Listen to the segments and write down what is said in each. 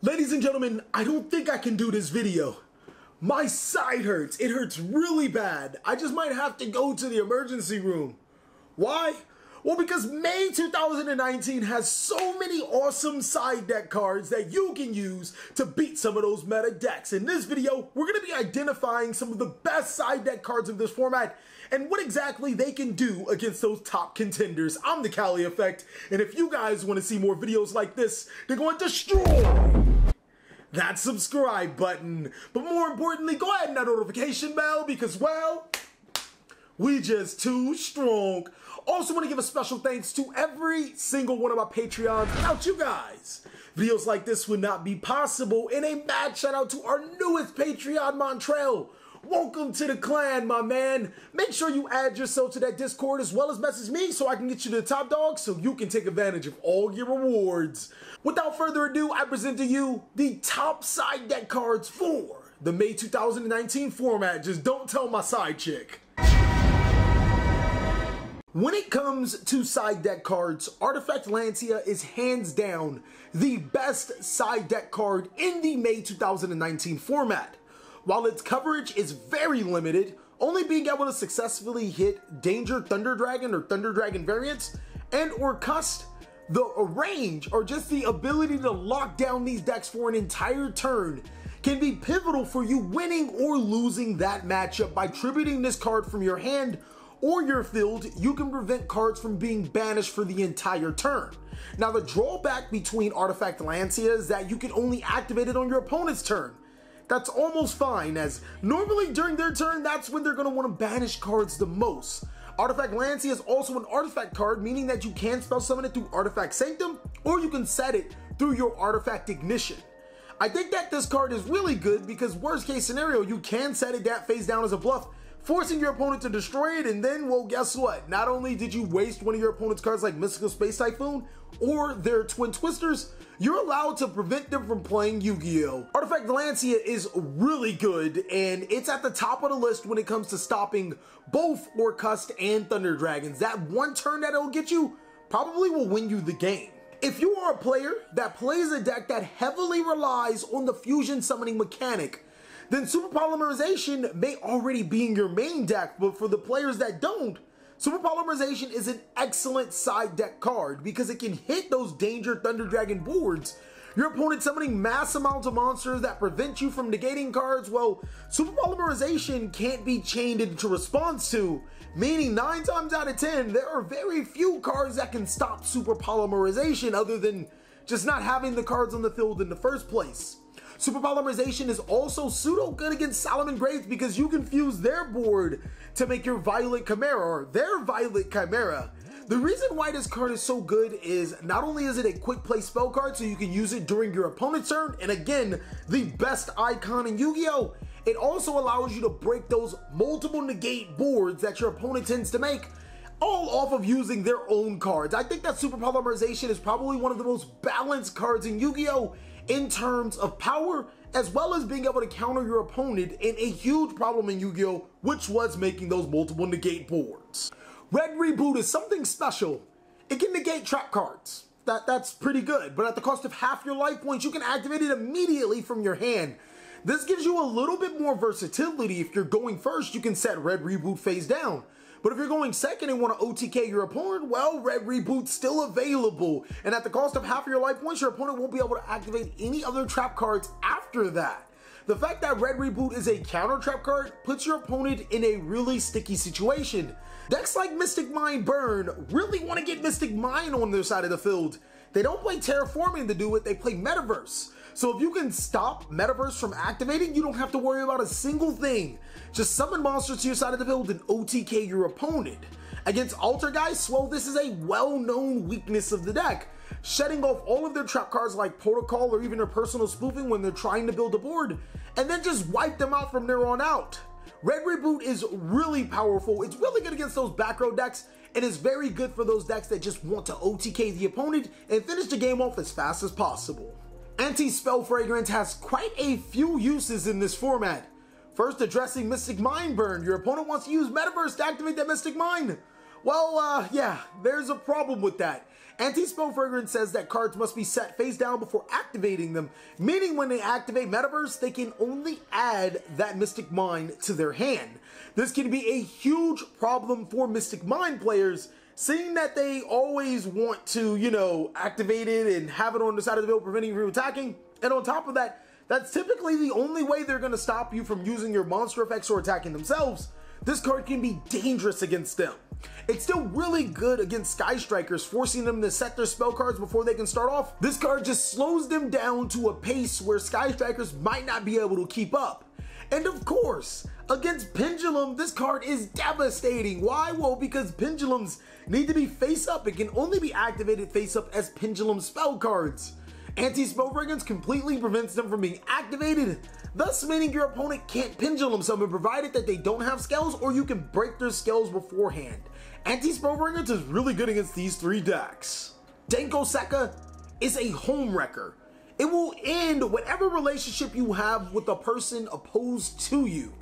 Ladies and gentlemen, I don't think I can do this video. My side hurts. It hurts really bad. I just might have to go to the emergency room. Why? Well, because May 2019 has so many awesome side deck cards that you can use to beat some of those meta decks. In this video, we're going to be identifying some of the best side deck cards of this format and what exactly they can do against those top contenders. I'm the Cali Effect, and if you guys want to see more videos like this, they're going to destroy that subscribe button. But more importantly, go ahead and that notification bell because, well, we just too strong. Also want to give a special thanks to every single one of my Patreons. Without you guys, videos like this would not be possible. And a mad shout out to our newest Patreon, Montreal. Welcome to the clan, my man. Make sure you add yourself to that Discord as well as message me so I can get you to the top dog so you can take advantage of all your rewards. Without further ado, I present to you the top side deck cards for the May 2019 format. Just don't tell my side chick. When it comes to side deck cards, Artifact Lancia is hands down the best side deck card in the May 2019 format. While its coverage is very limited, only being able to successfully hit Danger Thunder Dragon or Thunder Dragon variants and or Cust, the range or just the ability to lock down these decks for an entire turn can be pivotal for you winning or losing that matchup. By tributing this card from your hand or your field, you can prevent cards from being banished for the entire turn. Now, the drawback between Artifact Lancia is that you can only activate it on your opponent's turn. That's almost fine, as normally during their turn, that's when they're going to want to banish cards the most. Artifact Lancia is also an artifact card, meaning that you can spell summon it through Artifact Sanctum, or you can set it through your Artifact Ignition. I think that this card is really good because worst case scenario, you can set it that face down as a bluff, forcing your opponent to destroy it, and then, well, guess what? Not only did you waste one of your opponent's cards like Mystical Space Typhoon or their Twin Twisters, you're allowed to prevent them from playing Yu-Gi-Oh! Artifact Lancia is really good, and it's at the top of the list when it comes to stopping both Orcust and Thunder Dragons. That one turn that it'll get you probably will win you the game. If you are a player that plays a deck that heavily relies on the fusion summoning mechanic, then Super Polymerization may already be in your main deck, but for the players that don't, Super Polymerization is an excellent side deck card because it can hit those Danger Thunder Dragon boards. Your opponent summoning mass amounts of monsters that prevent you from negating cards, well, Super Polymerization can't be chained into response to, meaning 9 times out of 10, there are very few cards that can stop Super Polymerization other than just not having the cards on the field in the first place. Super Polymerization is also pseudo good against Salamangreats because you can fuse their board to make your Violet Chimera or their Violet Chimera. The reason why this card is so good is not only is it a quick play spell card so you can use it during your opponent's turn, and again, the best icon in Yu-Gi-Oh!, it also allows you to break those multiple negate boards that your opponent tends to make, all off of using their own cards. I think that Super Polymerization is probably one of the most balanced cards in Yu-Gi-Oh! In terms of power, as well as being able to counter your opponent in a huge problem in Yu-Gi-Oh!, which was making those multiple negate boards. Red Reboot is something special. It can negate trap cards. That's pretty good, but at the cost of half your life points, you can activate it immediately from your hand. This gives you a little bit more versatility. If you're going first, you can set Red Reboot face down. But if you're going second and want to OTK your opponent, well, Red Reboot's still available. And at the cost of half of your life points, your opponent won't be able to activate any other trap cards after that. The fact that Red Reboot is a counter trap card puts your opponent in a really sticky situation. Decks like Mystic Mine Burn really want to get Mystic Mine on their side of the field. They don't play Terraforming to do it, they play Metaverse. So if you can stop Metaverse from activating, you don't have to worry about a single thing. Just summon monsters to your side of the field and OTK your opponent. Against Altergeist, well, this is a well-known weakness of the deck, shedding off all of their trap cards like Protocol or even their personal spoofing when they're trying to build a board, and then just wipe them out from there on out. Red Reboot is really powerful. It's really good against those back row decks, and is very good for those decks that just want to OTK the opponent and finish the game off as fast as possible. Anti-Spell Fragrance has quite a few uses in this format. First, addressing Mystic Mine Burn. Your opponent wants to use Metaverse to activate that Mystic Mine. Well, yeah, there's a problem with that. Anti-Spell Fragrance says that cards must be set face down before activating them, meaning when they activate Metaverse, they can only add that Mystic Mine to their hand. This can be a huge problem for Mystic Mine players, seeing that they always want to, you know, activate it and have it on the side of the field, preventing you from attacking. And on top of that, that's typically the only way they're going to stop you from using your monster effects or attacking themselves. This card can be dangerous against them. It's still really good against Sky Strikers, forcing them to set their spell cards before they can start off. This card just slows them down to a pace where Sky Strikers might not be able to keep up. And of course, against Pendulum, this card is devastating. Why? Well, because Pendulums need to be face up. It can only be activated face up as Pendulum spell cards. Anti-Spell Fragrance completely prevents them from being activated, thus meaning your opponent can't Pendulum summon provided that they don't have scales or you can break their scales beforehand. Anti-Spell Fragrance is really good against these three decks. Denko Sekka is a home wrecker. It will end whatever relationship you have with the person opposed to you.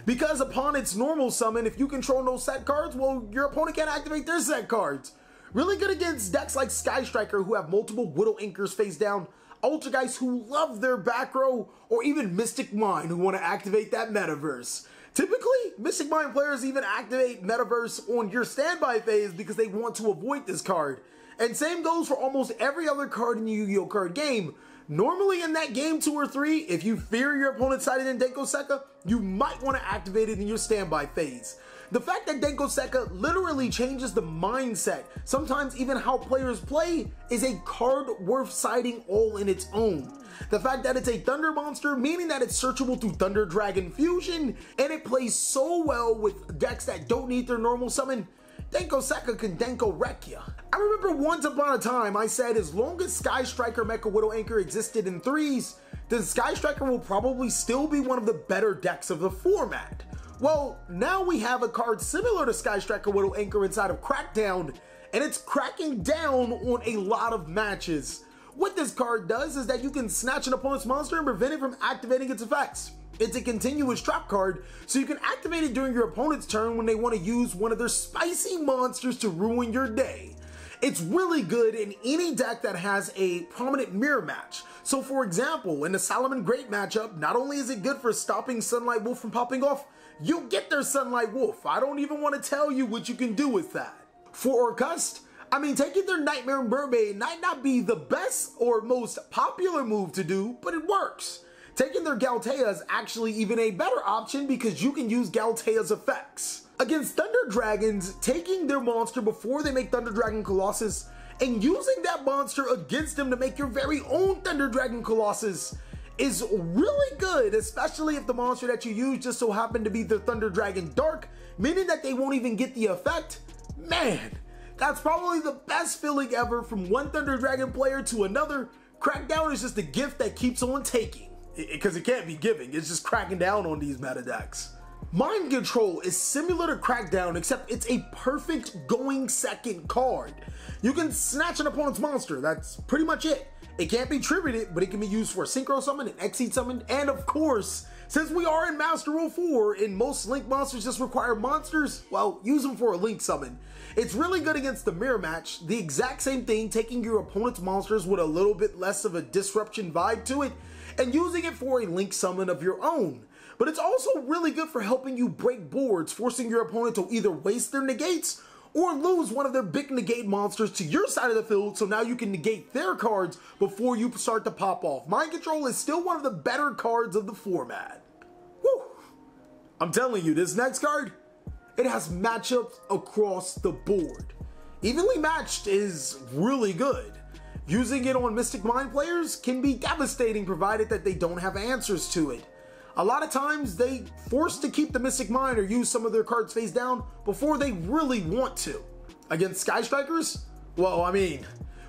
Because upon its normal summon, if you control no set cards, well, your opponent can't activate their set cards. Really good against decks like Sky Striker who have multiple Widow Anchors face down, Ultra who love their back row, or even Mystic Mine who want to activate that Metaverse. Typically, Mystic Mine players even activate Metaverse on your standby phase because they want to avoid this card. And same goes for almost every other card in the Yu-Gi-Oh! Card game. Normally in that game 2 or 3, if you fear your opponent sided in Denko Sekka, you might want to activate it in your standby phase. The fact that Denko Sekka literally changes the mindset, sometimes even how players play, is a card worth citing all in its own. The fact that it's a Thunder monster, meaning that it's searchable through Thunder Dragon Fusion, and it plays so well with decks that don't need their normal summon, Denko Sekka can Denko wreck ya. I remember once upon a time I said as long as Sky Striker Mecha Widow Anchor existed in 3s, then Sky Striker will probably still be one of the better decks of the format. Well, now we have a card similar to Sky Striker Widow Anchor inside of Crackdown, and it's cracking down on a lot of matches. What this card does is that you can snatch an opponent's monster and prevent it from activating its effects. It's a continuous trap card, so you can activate it during your opponent's turn when they want to use one of their spicy monsters to ruin your day. It's really good in any deck that has a prominent mirror match. So for example, in the Solomon Great matchup, not only is it good for stopping Sunlight Wolf from popping off, you'll get their Sunlight Wolf. I don't even want to tell you what you can do with that. For Orcust, I mean, taking their Nightmare Mermaid might not be the best or most popular move to do, but it works. Taking their Galtea is actually even a better option because you can use Galtea's effects. Against Thunder Dragons, taking their monster before they make Thunder Dragon Colossus and using that monster against them to make your very own Thunder Dragon Colossus is really good, especially if the monster that you use just so happened to be the Thunder Dragon Dark, meaning that they won't even get the effect. Man, that's probably the best feeling ever from one Thunder Dragon player to another. Crackdown is just a gift that keeps on taking. Because it can't be giving, it's just cracking down on these meta decks. Mind Control is similar to Crackdown, except it's a perfect going second card. You can snatch an opponent's monster, that's pretty much it. It can't be tributed, but it can be used for a Synchro Summon, an Exceed Summon, and of course, since we are in Master Rule 4 and most Link monsters just require monsters, well, use them for a Link Summon. It's really good against the mirror match, the exact same thing, taking your opponent's monsters with a little bit less of a disruption vibe to it, and using it for a Link Summon of your own. But it's also really good for helping you break boards, forcing your opponent to either waste their negates or lose one of their big negate monsters to your side of the field, so now you can negate their cards before you start to pop off. Mind Control is still one of the better cards of the format. Woo! I'm telling you, this next card, it has matchups across the board. Evenly Matched is really good. Using it on Mystic Mine players can be devastating provided that they don't have answers to it. A lot of times they forced to keep the Mystic Mine or use some of their cards face down before they really want to. Against Sky Strikers? Well, I mean,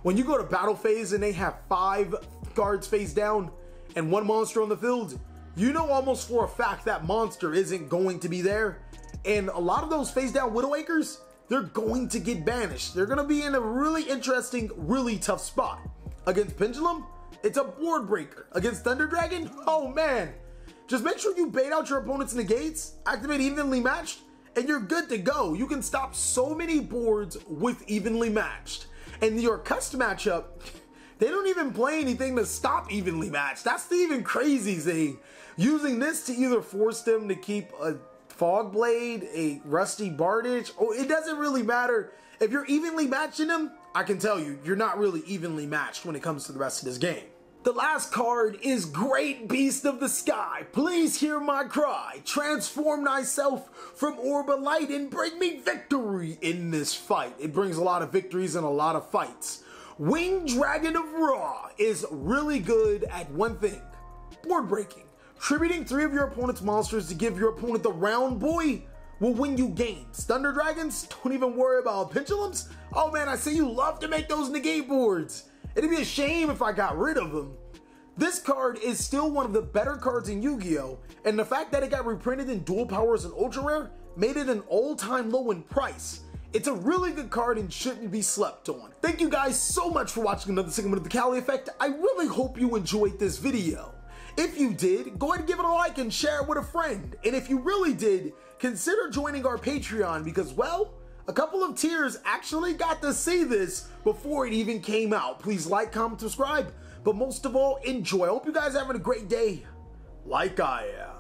when you go to battle phase and they have 5 cards face down and 1 monster on the field, you know almost for a fact that monster isn't going to be there. And a lot of those face down Widow Anchors, they're going to get banished. They're going to be in a really interesting, really tough spot. Against Pendulum, it's a board breaker. Against Thunder Dragon, oh man. Just make sure you bait out your opponent's negates, activate Evenly Matched, and you're good to go. You can stop so many boards with evenly matched. And your custom matchup, they don't even play anything to stop evenly matched. That's the even crazy thing. Using this to either force them to keep a Fog Blade, a Rusty Bardage, or it doesn't really matter. If you're evenly matching them, I can tell you, you're not really evenly matched when it comes to the rest of this game. The last card is Great Beast of the Sky. Please hear my cry. Transform thyself from Orb of Light and bring me victory in this fight. It brings a lot of victories and a lot of fights. Winged Dragon of Ra is really good at one thing: board breaking. Tributing 3 of your opponent's monsters to give your opponent the round boy will win you games. Thunder Dragons, don't even worry about pendulums. Oh man, I see you love to make those negate boards. It'd be a shame if I got rid of them. This card is still one of the better cards in Yu-Gi-Oh! And the fact that it got reprinted in Dual Powers and Ultra Rare made it an all-time low in price. It's a really good card and shouldn't be slept on. Thank you guys so much for watching another segment of the Cali Effect. I really hope you enjoyed this video. If you did, go ahead and give it a like and share it with a friend. And if you really did, consider joining our Patreon because, well, a couple of tiers actually got to see this before it even came out. Please like, comment, subscribe, but most of all, enjoy. I hope you guys are having a great day like I am.